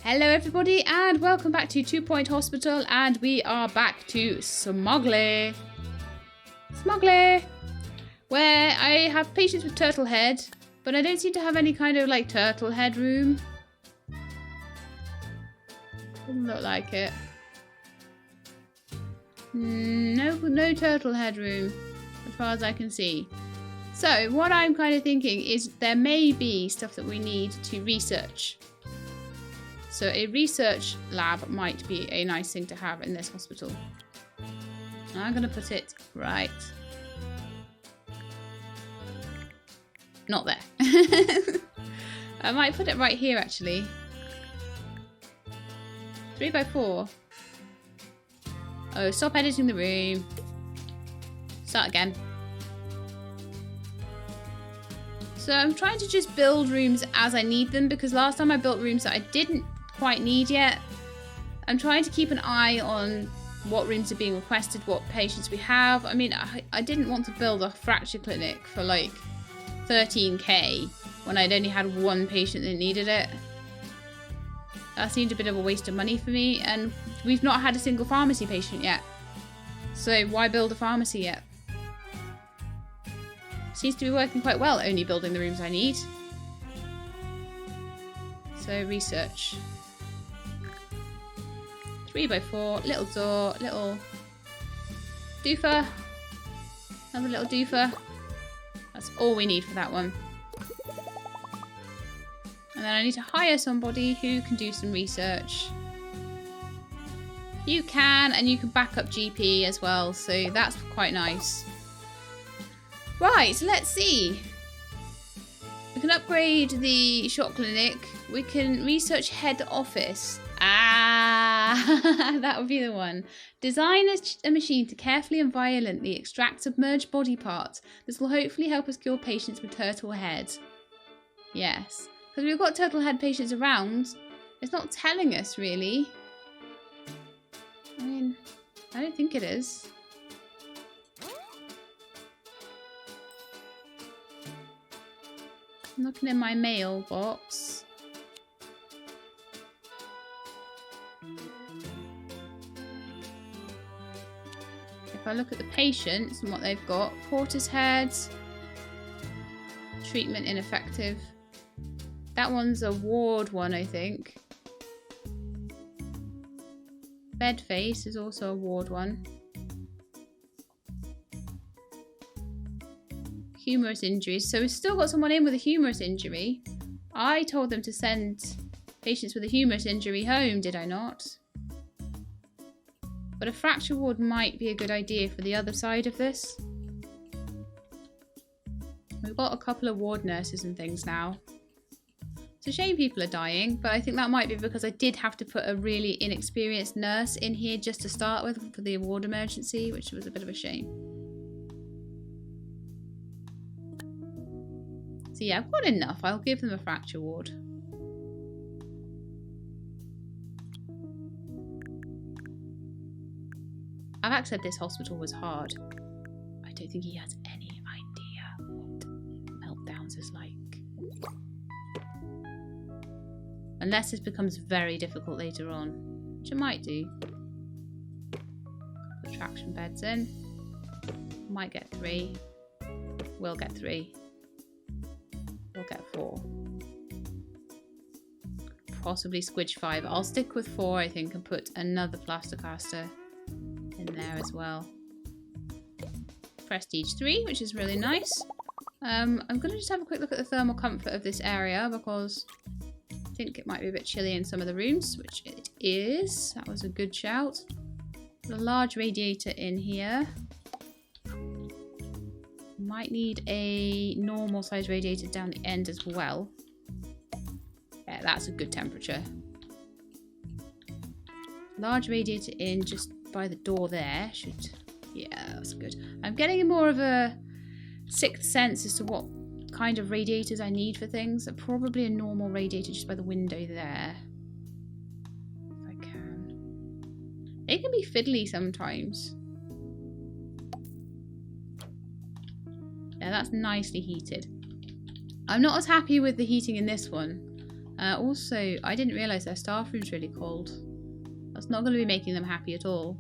Hello everybody and welcome back to 2 Point Hospital, and we are back to Smuggler, where I have patients with turtle head, but I don't seem to have any kind of like turtle head room. Doesn't look like it. No turtle head room as far as I can see. So what I'm kind of thinking is there may be stuff that we need to research. So a research lab might be a nice thing to have in this hospital. I'm going to put it right. Not there. I might put it right here actually. 3x4. Oh, stop editing the room. Start again. So I'm trying to just build rooms as I need them, because last time I built rooms that I didn't quite need yet. I'm trying to keep an eye on what rooms are being requested, what patients we have. I mean, I didn't want to build a fracture clinic for like 13k when I'd only had one patient that needed it. That seemed a bit of a waste of money for me, and we've not had a single pharmacy patient yet. So why build a pharmacy yet? Seems to be working quite well, only building the rooms I need. So research. 3x4, little door, little doofer, another little doofer. That's all we need for that one. And then I need to hire somebody who can do some research. You can, and you can back up GP as well, so that's quite nice. Right, so let's see. We can upgrade the shot clinic. We can research head office. Ah, that would be the one. Design a machine to carefully and violently extract submerged body parts. This will hopefully help us cure patients with turtle head. Yes, because we've got turtle head patients around. It's not telling us really. I mean, I don't think it is. I'm looking in my mailbox. If I look at the patients and what they've got, porter's head, treatment ineffective. That one's a ward one, I think. Bed face is also a ward one. Humerus injuries. So we've still got someone in with a humerus injury. I told them to send patients with a humerus injury home, did I not? But a fracture ward might be a good idea for the other side of this. We've got a couple of ward nurses and things now. It's a shame people are dying, but I think that might be because I did have to put a really inexperienced nurse in here just to start with for the ward emergency, which was a bit of a shame. So yeah, I've got enough. I'll give them a fracture ward. I've said this hospital was hard. I don't think he has any idea what meltdowns is like. Unless this becomes very difficult later on, which it might do. Put traction beds in. Might get 3. We'll get 3. We'll get 4. Possibly squidge 5. I'll stick with 4, I think, and put another plaster caster in there as well. Prestige 3, which is really nice. I'm going to just have a quick look at the thermal comfort of this area, because I think it might be a bit chilly in some of the rooms, which it is. That was a good shout. Got a large radiator in here. Might need a normal size radiator down the end as well. Yeah, that's a good temperature. Large radiator in just by the door there. Yeah, that's good. I'm getting more of a sixth sense as to what kind of radiators I need for things. So probably a normal radiator just by the window there. If I can. It can be fiddly sometimes. Yeah, that's nicely heated. I'm not as happy with the heating in this one. Also, I didn't realise their staff room's really cold. That's not going to be making them happy at all.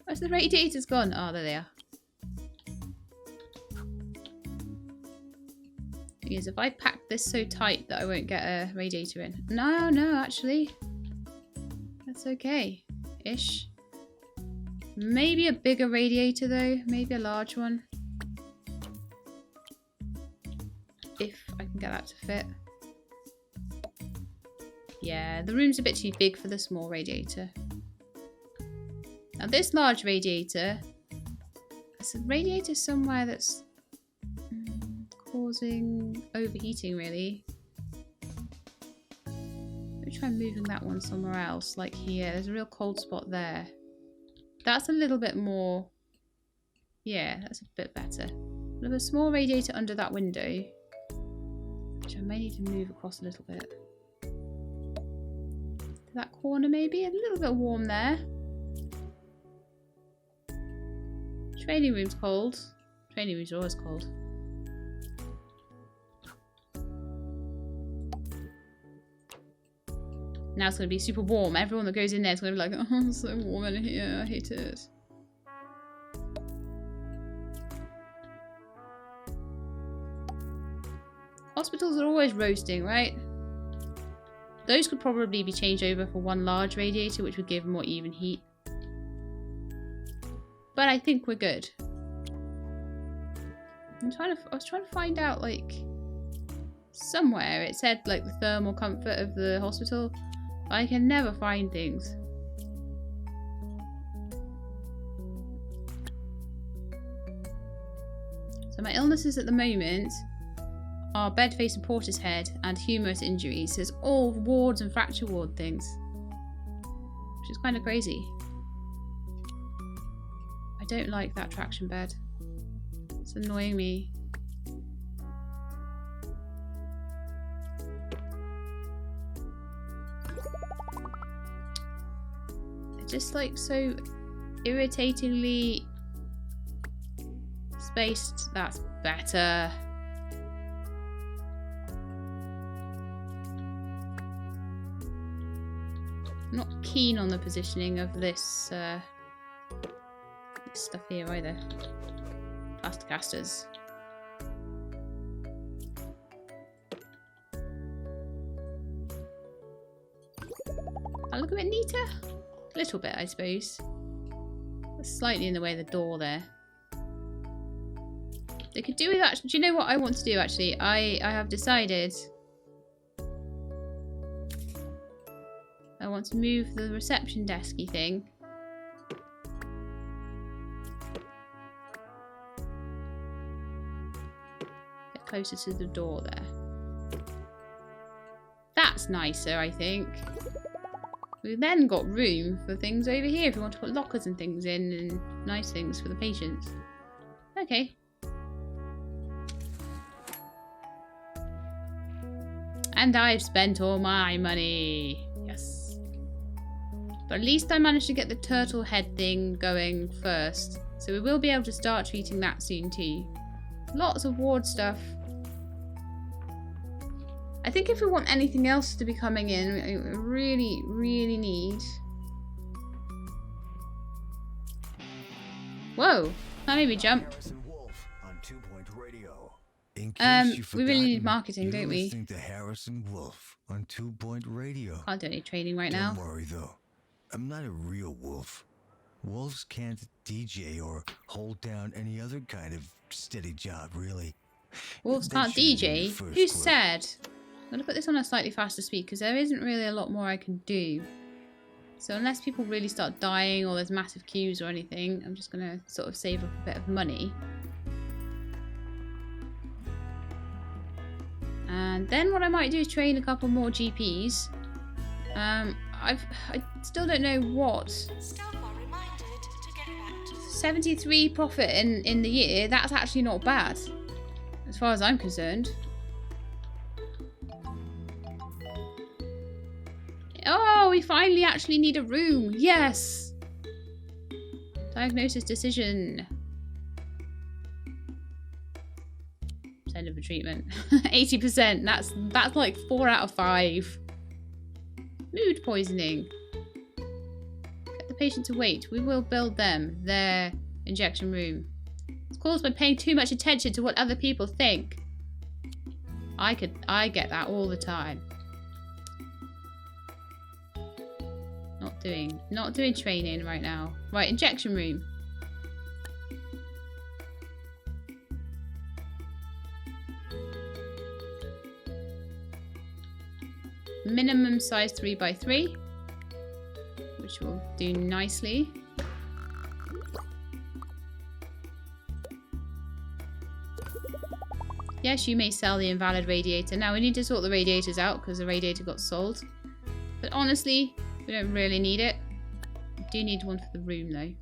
Where's the radiators gone? Oh, there they are. Thing is, if I pack this so tight that I won't get a radiator in. No, actually. That's okay. Ish. Maybe a bigger radiator though. Maybe a large one. If I can get that to fit. Yeah, the room's a bit too big for the small radiator. Now this large radiator, there's a radiator somewhere that's causing overheating really. Let me try moving that one somewhere else, like here. There's a real cold spot there. That's a little bit more, yeah, that's a bit better. There's a small radiator under that window, which I may need to move across a little bit. To that corner maybe, a little bit warm there. Training room's cold. Training rooms are always cold. Now it's going to be super warm. Everyone that goes in there is going to be like, oh, it's so warm in here. I hate it. Hospitals are always roasting, right? Those could probably be changed over for one large radiator, which would give more even heat. But I think we're good. I was trying to find out, like, somewhere it said, like, the thermal comfort of the hospital. I can never find things. So my illnesses at the moment are bed face and porter's head and humerus injuries. So it's all wards and fracture ward things, which is kind of crazy. I don't like that traction bed. It's annoying me. Just like so irritatingly spaced. That's better. I'm not keen on the positioning of this, this stuff here either. Plaster casters. I'll look a bit neater. A little bit, I suppose. That's slightly in the way of the door there. They could do with that. Do you know what I want to do actually? I have decided I want to move the reception desky thing get closer to the door there. That's nicer, I think. We've then got room for things over here if we want to put lockers and things in and nice things for the patients. Okay. And I've spent all my money. Yes. But at least I managed to get the turtle head thing going first. So we will be able to start treating that soon too. Lots of ward stuff. I think if we want anything else to be coming in, we really, really need... Whoa! That made me jump. We really need marketing, don't we? To Harrison Wolf on 2 Point Radio. Can't do any training right now. Don't worry though, I'm not a real wolf. Wolves can't DJ or hold down any other kind of steady job, really. Wolves can't DJ? Who said? I'm going to put this on a slightly faster speed because there isn't really a lot more I can do. So unless people really start dying or there's massive queues or anything, I'm just going to sort of save up a bit of money. And then what I might do is train a couple more GPs. I still don't know what. 73 profit in the year, that's actually not bad. As far as I'm concerned. Oh, we finally actually need a room. Yes. Diagnosis decision. End of the treatment. 80%. That's like 4 out of 5. Mood poisoning. Get the patient to wait. We will build them their injection room. It's caused by paying too much attention to what other people think. I get that all the time. Not doing training right now. Right, injection room. Minimum size 3x3, which will do nicely. Yes, you may sell the invalid radiator. Now we need to sort the radiators out because the radiator got sold. But honestly, we don't really need it. We do need one for the room though.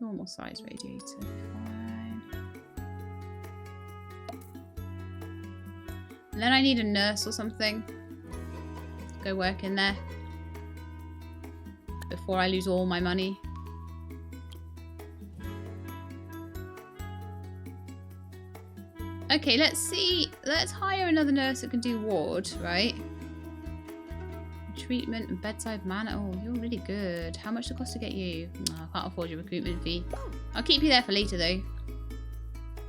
Normal size radiator. Fine. And then I need a nurse or something. Go work in there. Before I lose all my money. Okay, let's see. Let's hire another nurse that can do ward, right? Treatment and bedside manner. Oh, you're really good. How much does it cost to get you? Oh, I can't afford your recruitment fee. I'll keep you there for later, though.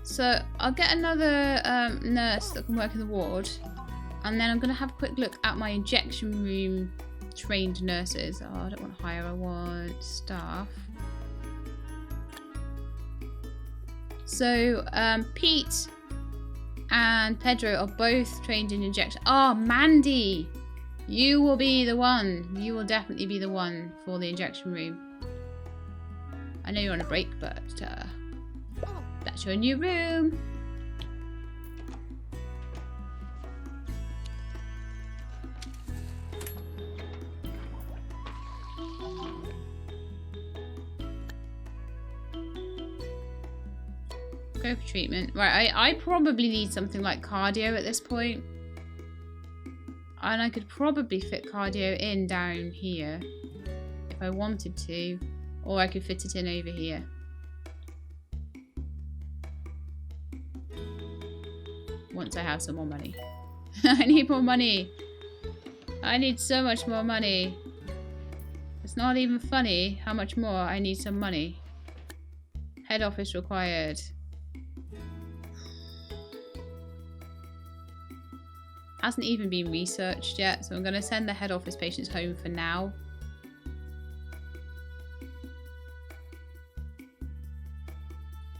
So, I'll get another nurse that can work in the ward. And then I'm going to have a quick look at my injection room trained nurses. Oh, I don't want to hire. I want staff. So, Pete and Pedro are both trained in injection. Oh, Mandy! You will be the one. You will definitely be the one for the injection room. I know you're on a break, but that's your new room. Go for treatment. Right, I probably need something like cardio at this point. And I could probably fit cardio in down here if I wanted to. Or I could fit it in over here. Once I have some more money. I need more money. I need so much more money. It's not even funny how much more I need some money. Head office required. Hasn't even been researched yet, so I'm going to send the head office patients home for now.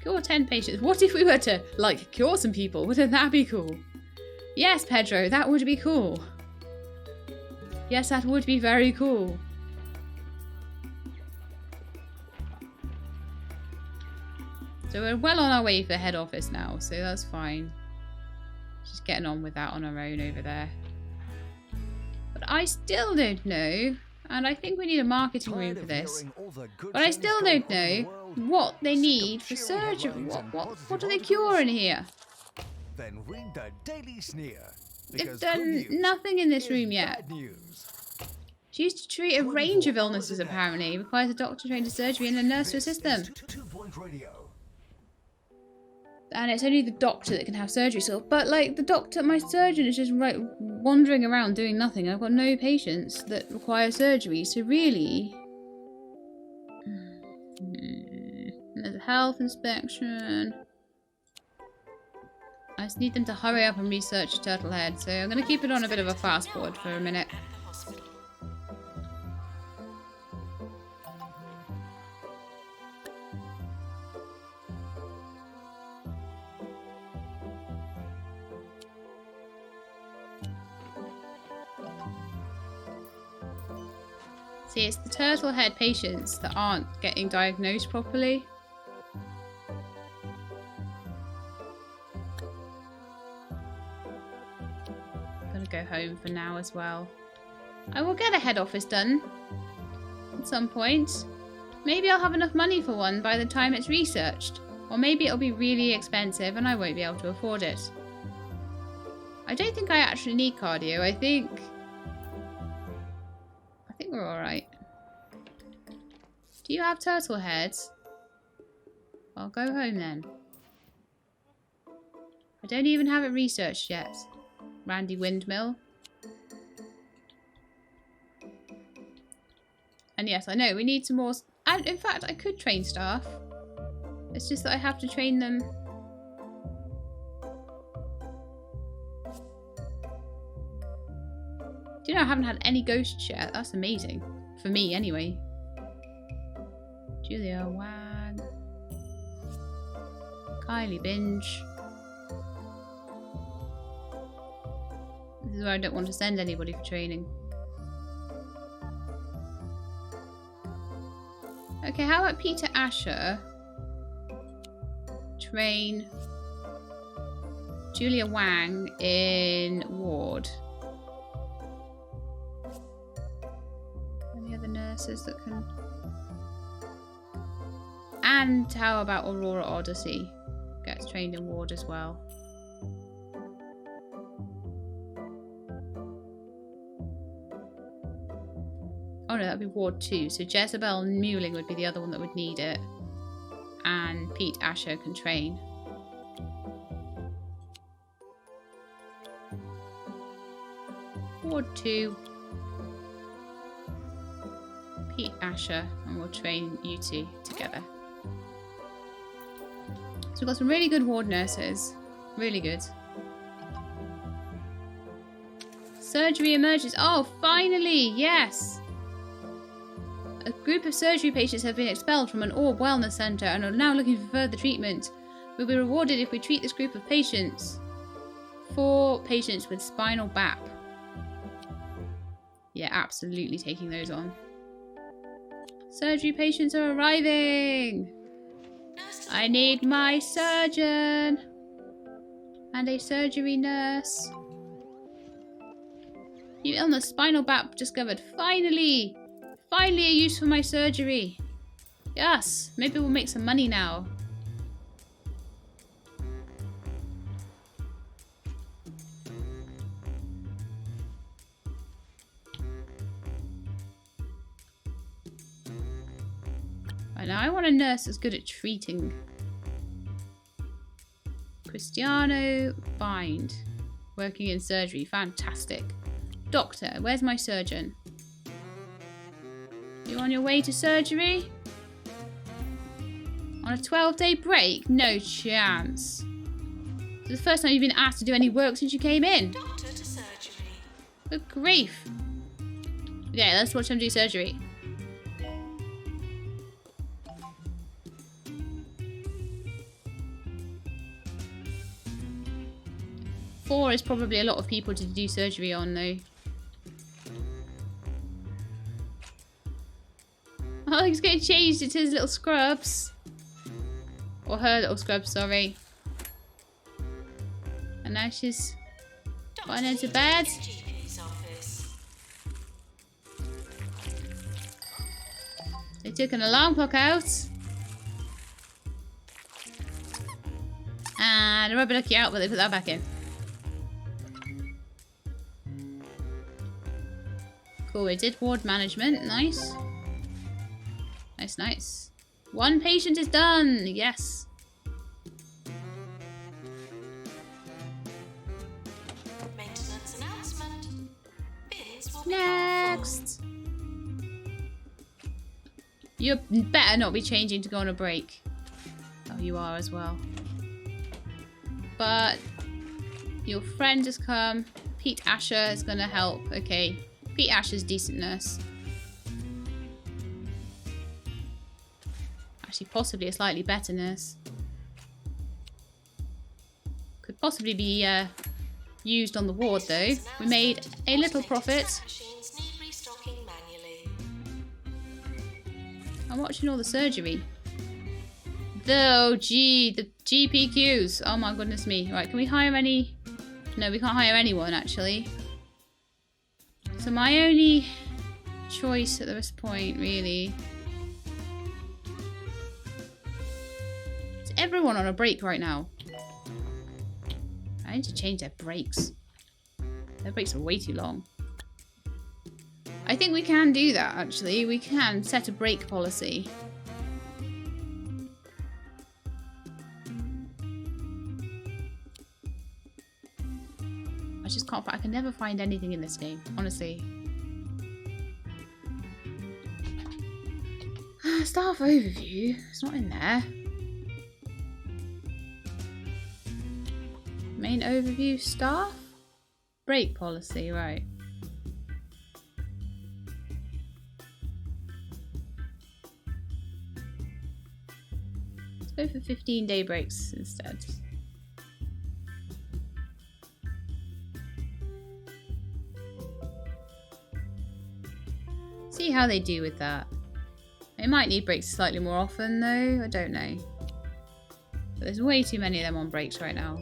Cure 10 patients. What if we were to, like, cure some people? Wouldn't that be cool? Yes, Pedro, that would be cool. Yes, that would be very cool. So we're well on our way for head office now, so that's fine. Just getting on with that on our own over there. But I still don't know, and I think we need a marketing room for this. But I still don't know what they need for surgery. What do they cure in here? Then read the Daily Sneer. They've done nothing in this room yet. It's used to treat a range of illnesses apparently. It requires a doctor trained in surgery and a nurse to assist them. And it's only the doctor that can have surgery. So, but like the doctor, my surgeon is just like wandering around doing nothing. I've got no patients that require surgery. So really, there's a health inspection. I just need them to hurry up and research Turtlehead. So I'm going to keep it on a bit of a fast forward for a minute. See, it's the turtle head patients that aren't getting diagnosed properly. I'm gonna go home for now as well. I will get a head office done at some point. Maybe I'll have enough money for one by the time it's researched. Or maybe it'll be really expensive and I won't be able to afford it. I don't think I actually need cardio. I think we're alright. Do you have turtle heads? I'll go home then. I don't even have it researched yet. Randy Windmill. And yes, I know, we need some more... And in fact, I could train staff. It's just that I have to train them... Do you know I haven't had any ghosts yet? That's amazing. For me, anyway. Julia Wang. Kylie Binge. This is where I don't want to send anybody for training. Okay, how about Peter Asher? Train Julia Wang in ward. Any other nurses that can... And how about Aurora Odyssey? Gets trained in ward as well. Oh no, that'd be ward 2. So Jezebel Mewling would be the other one that would need it. And Pete Asher can train. Ward 2. Pete Asher, and we'll train you two together. So we've got some really good ward nurses. Really good. Surgery emerges. Oh, finally! Yes! A group of surgery patients have been expelled from an Orb Wellness Centre and are now looking for further treatment. We'll be rewarded if we treat this group of patients. 4 patients with spinal BAP. Yeah, absolutely taking those on. Surgery patients are arriving! I need my surgeon! And a surgery nurse. New illness, spinal BAP discovered. Finally! Finally a use for my surgery. Yes, maybe we'll make some money now. Right, now I want a nurse that's good at treating. Cristiano Bind. Working in surgery. Fantastic. Doctor, where's my surgeon? You on your way to surgery? On a 12-day break? No chance. It's the first time you've been asked to do any work since you came in. Doctor to surgery. Good grief. Okay, let's watch him do surgery. Four is probably a lot of people to do surgery on, though. Oh, he's getting changed into his little scrubs. Or her little scrubs, sorry. And now she's gone into bed. They took an alarm clock out. And a rubber ducky out, but they put that back in. Cool, we did ward management. Nice. Nice, nice. 1 patient is done. Yes. Maintenance announcement. Bins will Next. You better not be changing to go on a break. Oh, you are as well. But your friend has come. Pete Asher is going to help. Okay. Pete Asher's decent nurse. Actually, possibly a slightly better nurse. Could possibly be used on the ward, though. We made a little profit. I'm watching all the surgery. The GPQs. Oh my goodness me. Right, can we hire any? No, we can't hire anyone, actually. So my only choice at this point, really... Is everyone on a break right now? I need to change their breaks. Their breaks are way too long. I think we can do that, actually. We can set a break policy. I just can't find. I can never find anything in this game, honestly. Staff overview. It's not in there. Main overview, staff? Break policy, right. Let's go for 15-day breaks instead. See how they do with that. They might need breaks slightly more often though, I don't know. But there's way too many of them on breaks right now.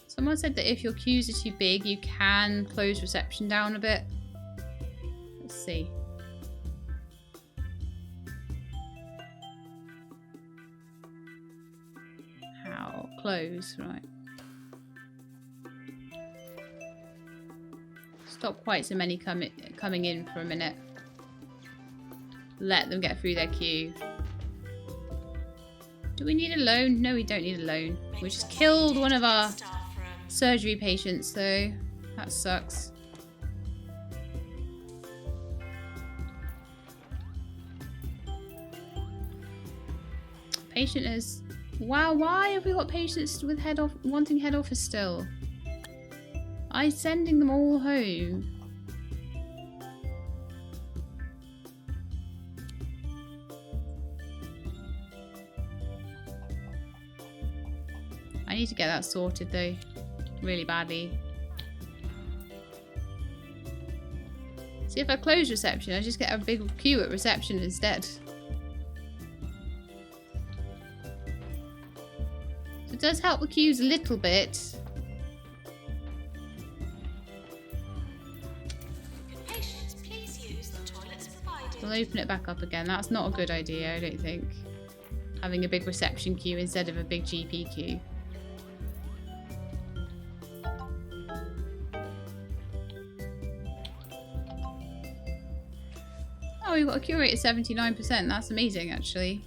Someone said that if your queues are too big, you can close reception down a bit. Let's see. How? Close, right. Stop quite so many coming in for a minute. Let them get through their queue. Do we need a loan? No, we don't need a loan. We just killed one of our surgery patients, so that sucks. Patient is... Wow, why have we got patients with wanting head office still? I'm sending them all home. I need to get that sorted though, really badly. See, if I close reception, I just get a big queue at reception instead. So it does help the queues a little bit. Patients, please use the toilets provided. We'll open it back up again. That's not a good idea, I don't think. Having a big reception queue instead of a big GP queue. Oh, we've got a cure rate of 79%. That's amazing, actually.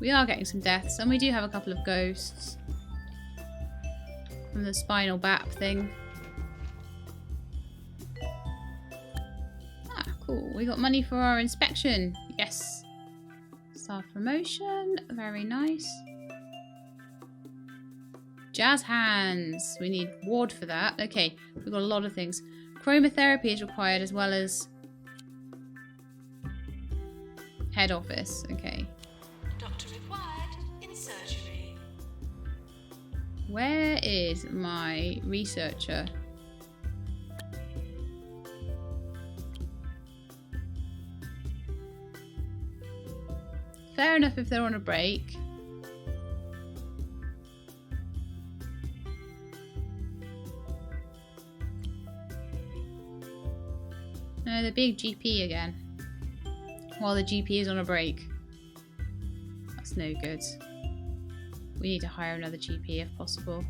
We are getting some deaths, and we do have a couple of ghosts from the spinal BAP thing. Ah, cool. We got money for our inspection. Yes. Staff promotion. Very nice. Jazz hands. We need ward for that. Okay, we've got a lot of things. Chromotherapy is required as well as head office. Okay. Doctor required in surgery. Where is my researcher? Fair enough if they're on a break. No, they're being GP again. While the GP is on a break. That's no good. We need to hire another GP if possible.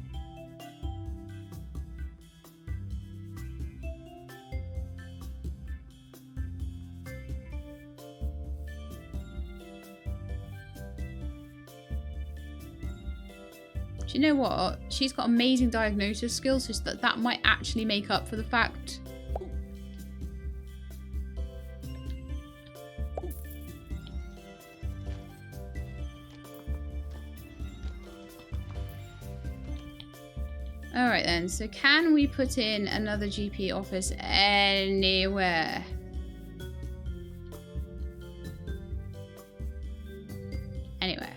Do you know what? She's got amazing diagnosis skills, so that might actually make up for the fact. Alright then, so can we put in another GP office anywhere? Anywhere.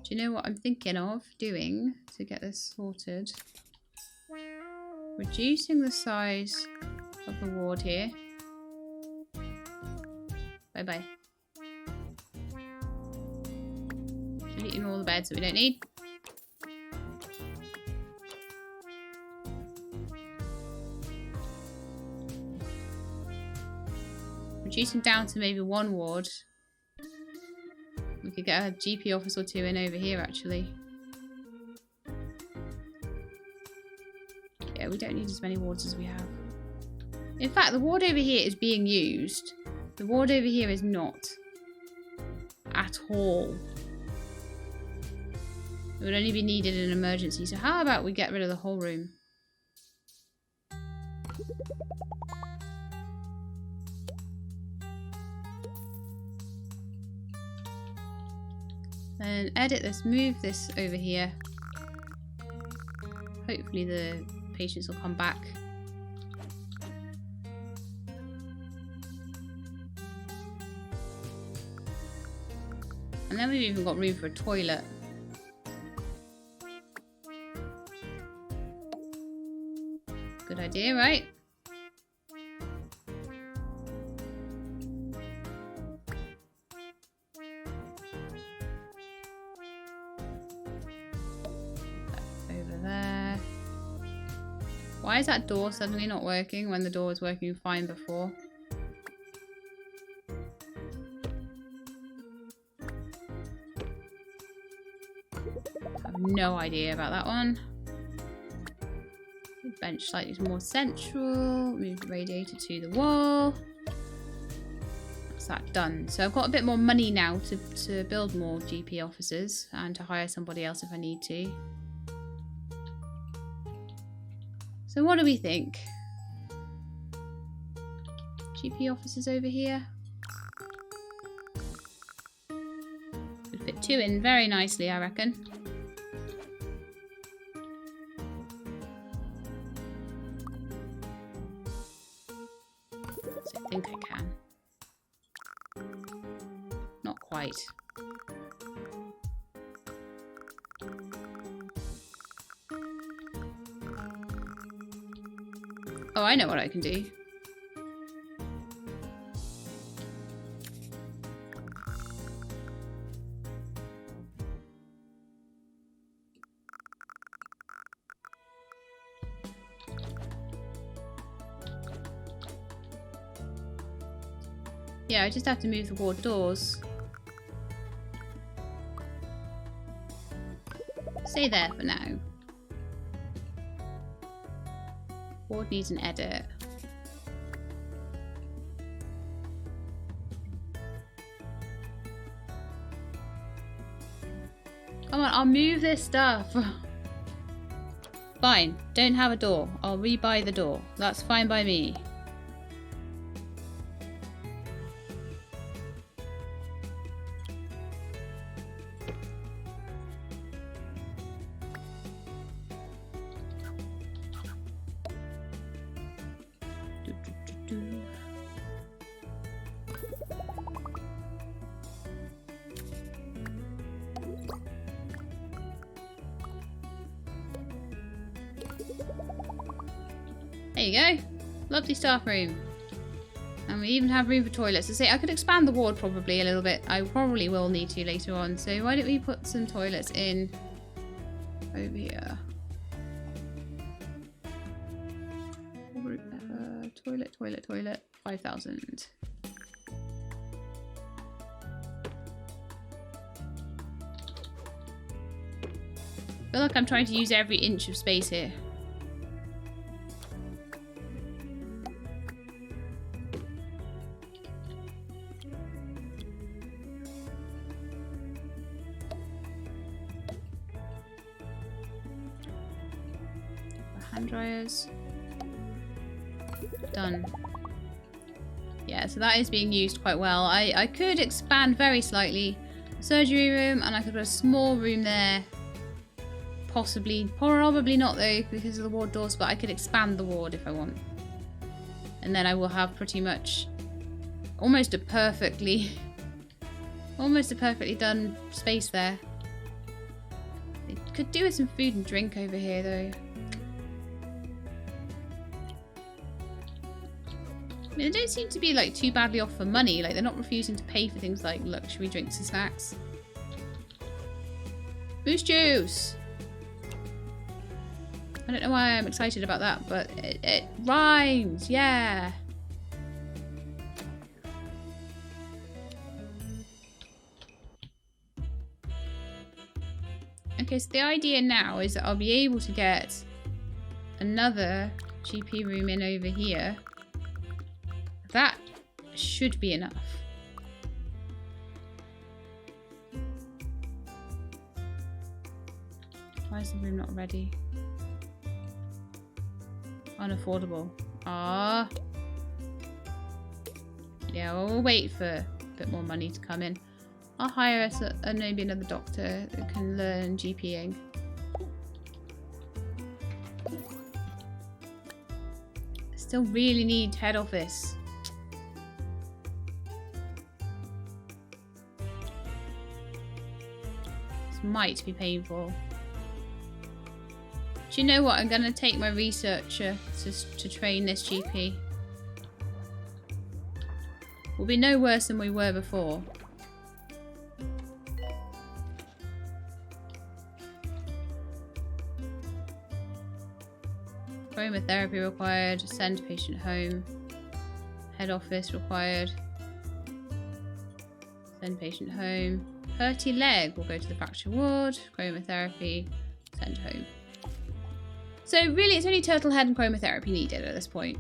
Do you know what I'm thinking of doing to get this sorted? Reducing the size of the ward here. Bye-bye. Deleting all the beds that we don't need. Reducing down to maybe one ward. We could get a GP office or two in over here, actually. Yeah, we don't need as many wards as we have. In fact, the ward over here is being used. The ward over here is not. At all. It would only be needed in an emergency. So how about we get rid of the whole room? Then edit this, move this over here. Hopefully the patients will come back. And then we've even got room for a toilet. Good idea, right? Over there. Why is that door suddenly not working when the door was working fine before? I have no idea about that one. Bench slightly more central. Move the radiator to the wall. That's that done. So I've got a bit more money now to build more GP officers and to hire somebody else if I need to. So what do we think? GP officers over here. Could fit 2 in very nicely, I reckon. So I think I can. Not quite. Oh, I know what I can do. Yeah, I just have to move the ward doors. Stay there for now. Ward needs an edit. Come on, I'll move this stuff. Fine, don't have a door. I'll rebuy the door. That's fine by me. There you go. Lovely staff room. And we even have room for toilets. So say I could expand the ward probably a little bit. I probably will need to later on. So why don't we put some toilets in over here? Toilet. 5,000. I feel like I'm trying to use every inch of space here. Hand dryers. Done. Yeah, so that is being used quite well. I could expand very slightly the surgery room, and I could put a small room there. Possibly, probably not though because of the ward doors, but I could expand the ward if I want. And then I will have pretty much almost a perfectly done space there. It could do with some food and drink over here though. I mean, they don't seem to be like too badly off for money. Like they're not refusing to pay for things like luxury drinks and snacks. Boost juice. I don't know why I'm excited about that, but it rhymes, yeah. Okay, so the idea now is that I'll be able to get another GP room in over here. That should be enough. Why is the room not ready? Unaffordable. Ah. Yeah, we'll wait for a bit more money to come in. I'll hire us maybe another doctor that can learn GPing. Still really need head office. This might be painful. Do you know what? I'm going to take my researcher to train this GP. We'll be no worse than we were before. Chromotherapy required. Send patient home. Head office required. Send patient home. Hurty leg. We'll go to the fracture ward. Chromotherapy. Send home. So really it's only turtle head and chromotherapy needed at this point.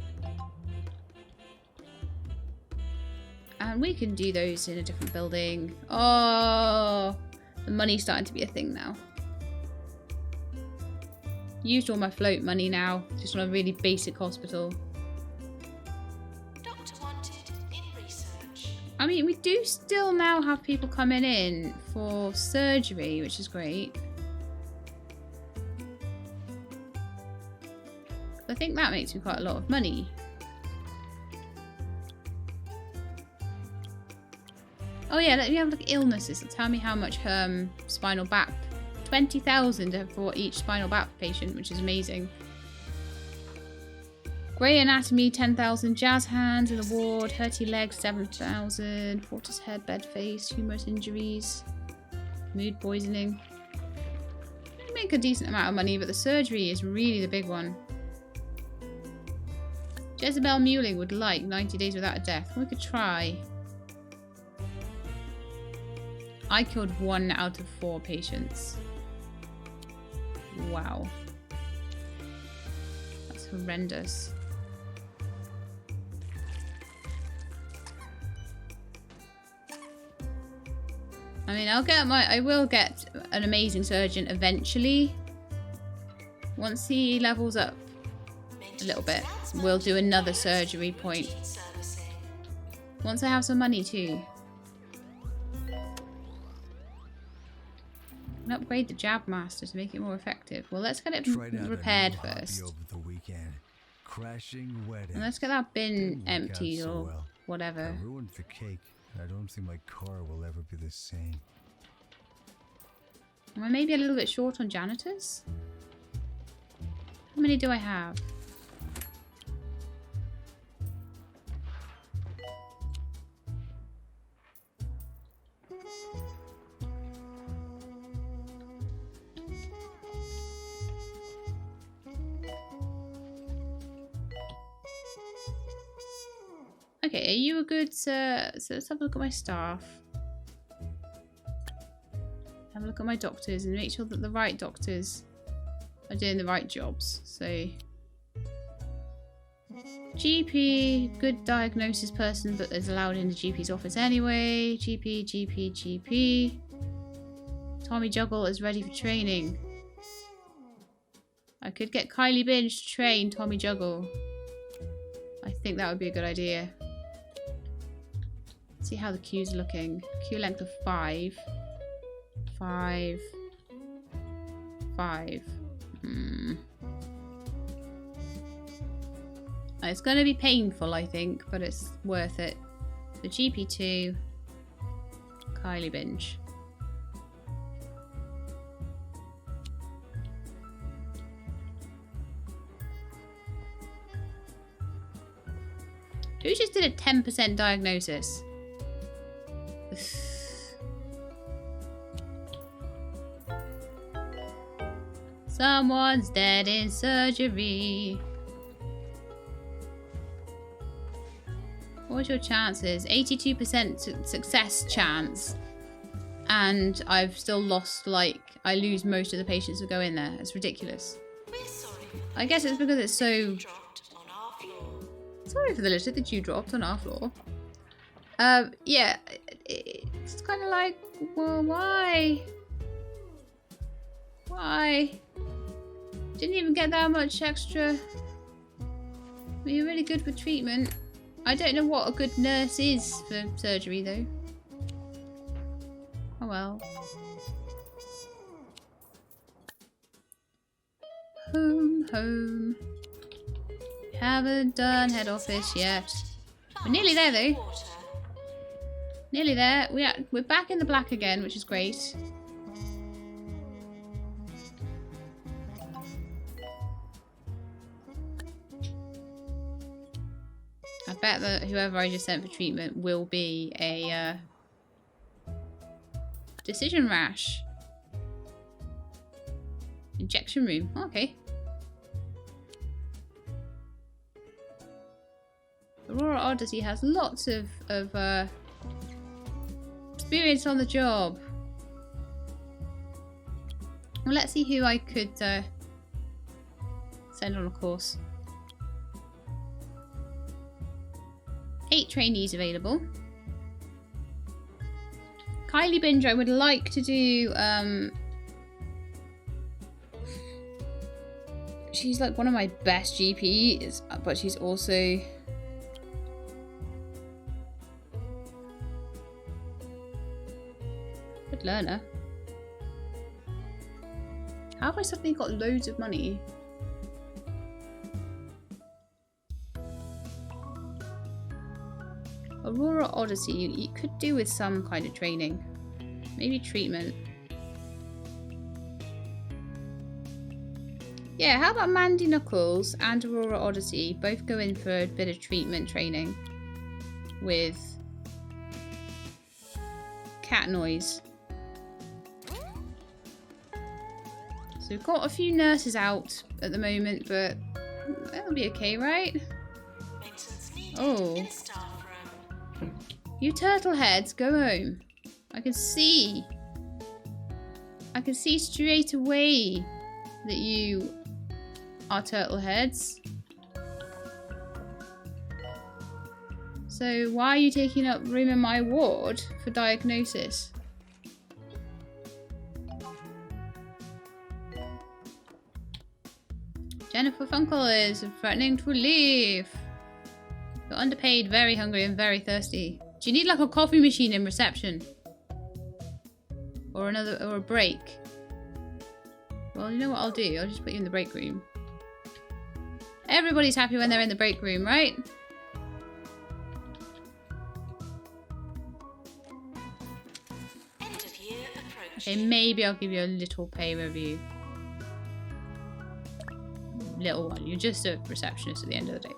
And we can do those in a different building. Oh, the money's starting to be a thing now. Used all my float money now. Just on a really basic hospital. Doctor wanted in research. I mean, we do still now have people coming in for surgery, which is great. I think that makes me quite a lot of money. Oh yeah, let me have a look at illnesses. Tell me how much spinal BAP. 20,000 for each spinal BAP patient, which is amazing. Grey anatomy, 10,000. Jazz hands in the ward. Hurty legs, 7,000. Fortis head, bed face. Humorous injuries. Mood poisoning. We make a decent amount of money, but the surgery is really the big one. Jezebel Mewling would like 90 days without a death. We could try. I killed 1 out of 4 patients. Wow. That's horrendous. I mean, I will get an amazing surgeon eventually. Once he levels up a little bit, we'll do another surgery point. Once I have some money too. And upgrade the jab master to make it more effective. Well, let's get it repaired first. And let's get that bin emptied or whatever. I ruined the cake. I don't think my car will ever be the same. Am I maybe a little bit short on janitors? How many do I have? Okay, are you a good so let's have a look at my staff. Have a look at my doctors and make sure that the right doctors are doing the right jobs. So GP, good diagnosis person, but is allowed in the GP's office anyway. GP. Tommy Juggle is ready for training. I could get Kylie Binge to train Tommy Juggle. I think that would be a good idea. See how the queue's looking. Queue length of 5. 5. It's going to be painful, I think, but it's worth it. So GP2, Kylie Binge. Who just did a 10% diagnosis? Someone's dead in surgery. What's your chances? 82% success chance. And I've still lost, like, I lose most of the patients who go in there. It's ridiculous. We're sorry. I guess it's because it's so... Dropped on our floor. Sorry for the litter that you dropped on our floor. Yeah, it's kind of like, well, why? Why? Didn't even get that much extra. Well, you're really good for treatment. I don't know what a good nurse is for surgery, though. Oh well. Home, home. Haven't done head office yet. We're nearly there, though. Water. Nearly there. We're back in the black again, which is great. I bet that whoever I just sent for treatment will be a decision rash. Injection room. Oh, okay. Aurora Odyssey has lots of experience on the job. Well, let's see who I could send on a course. 8 trainees available. Kylie Binger, I would like to do... she's like one of my best GPs, but she's also... good learner. How have I suddenly got loads of money? Aurora Odyssey, you could do with some kind of training. Maybe treatment. Yeah, how about Mandy Knuckles and Aurora Odyssey both go in for a bit of treatment training with cat noise. So we've got a few nurses out at the moment, but that'll be okay, right? Maintenance needed Oh. in staff room. You turtle heads, go home. I can see straight away that you are turtle heads. So why are you taking up room in my ward for diagnosis? Jennifer Funkle is threatening to leave. You're underpaid, very hungry, and very thirsty. Do you need like a coffee machine in reception? Or a break? Well, you know what I'll do? I'll just put you in the break room. Everybody's happy when they're in the break room, right? End of year approach. Okay, maybe I'll give you a little pay review. Little one. You're just a receptionist at the end of the day.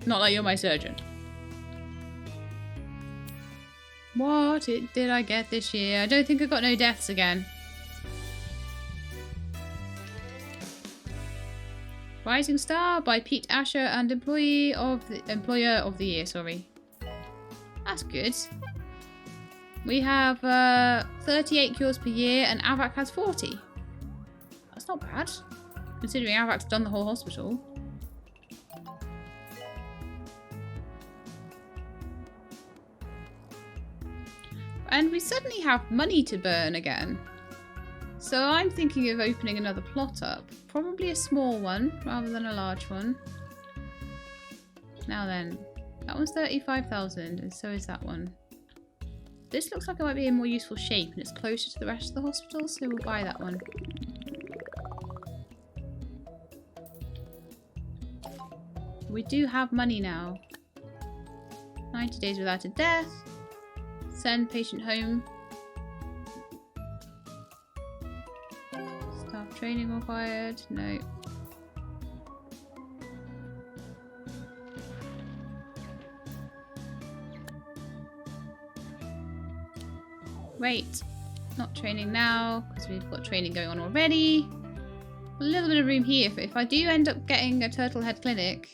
Not like you're my surgeon. What did I get this year? I don't think I got no deaths again. Rising Star by Pete Asher and Employer of the Year, sorry. That's good. We have 38 cures per year and AVAC has 40. That's not bad, considering AVAC's done the whole hospital. And we suddenly have money to burn again. So I'm thinking of opening another plot up. Probably a small one rather than a large one. Now then, that one's 35,000 and so is that one. This looks like it might be in more useful shape and it's closer to the rest of the hospital, so we'll buy that one. We do have money now. 90 days without a death. Send patient home. Staff training required. No. Wait. Not training now because we've got training going on already. A little bit of room here. If I do end up getting a turtle head clinic.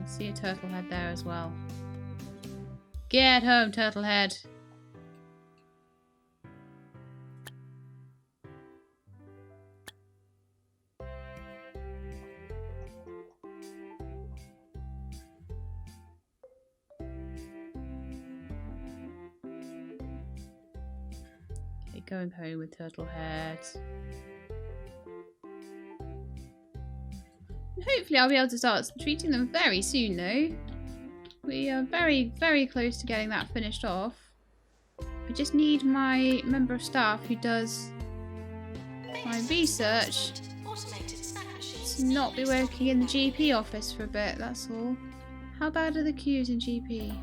See a turtle head there as well. Get home, turtle head. going home with Turtle Head. Hopefully I'll be able to start treating them very soon though. We are very, very close to getting that finished off. I just need my member of staff who does my research to not be working in the GP office for a bit, that's all. How bad are the queues in GP?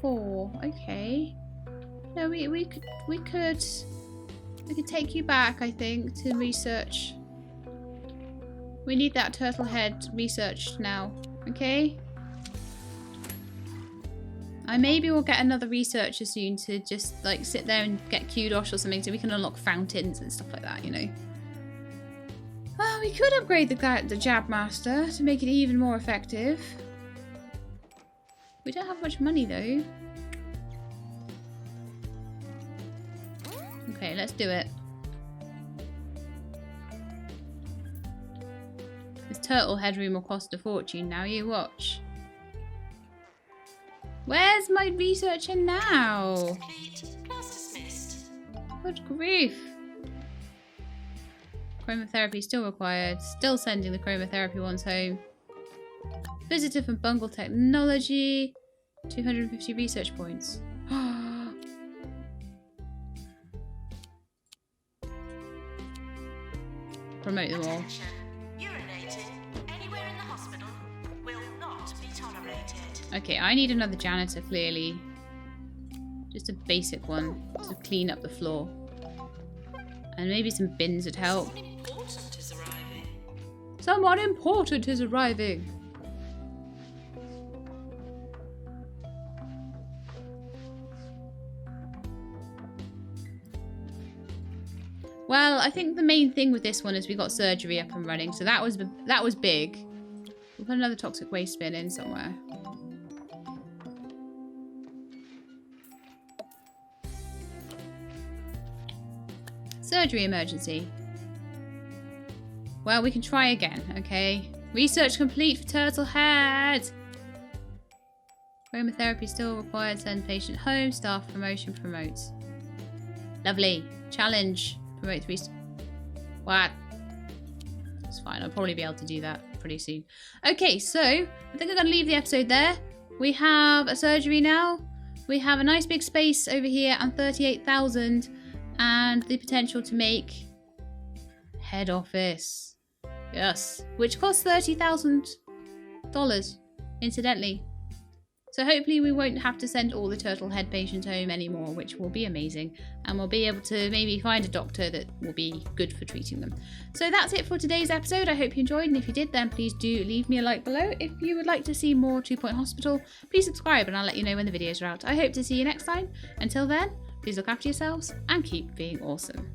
4, okay. No, we could take you back, I think, to research. We need that turtle head researched now, okay? Maybe we'll get another researcher soon to just like sit there and get kudos or something so we can unlock fountains and stuff like that, you know. Well, we could upgrade the Jab Master to make it even more effective. We don't have much money though. Okay, let's do it. This turtle head room will cost a fortune now, you watch. Where's my researcher now? Good grief. Chromotherapy still required. Still sending the chromotherapy ones home. Visitor from Bungle Technology. 250 research points. Promote them all. Okay, I need another janitor, clearly. Just a basic one to clean up the floor. And maybe some bins would help. Someone important is arriving. Well, I think the main thing with this one is we got surgery up and running, so that was big. We'll put another toxic waste bin in somewhere. Surgery emergency. Well, we can try again, okay? Research complete for Turtle Head. Chromotherapy still required. Send patient home. Staff promotion promotes. Lovely. Challenge. Promote 3. What? It's fine. I'll probably be able to do that pretty soon. Okay, so I think I'm going to leave the episode there. We have a surgery now. We have a nice big space over here and 38,000. And the potential to make head office. Yes. Which costs $30,000, incidentally. So hopefully we won't have to send all the turtle head patients home anymore, which will be amazing. And we'll be able to maybe find a doctor that will be good for treating them. So that's it for today's episode. I hope you enjoyed, and if you did, then please do leave me a like below. If you would like to see more 2 Point Hospital, please subscribe and I'll let you know when the videos are out. I hope to see you next time. Until then, please look after yourselves and keep being awesome.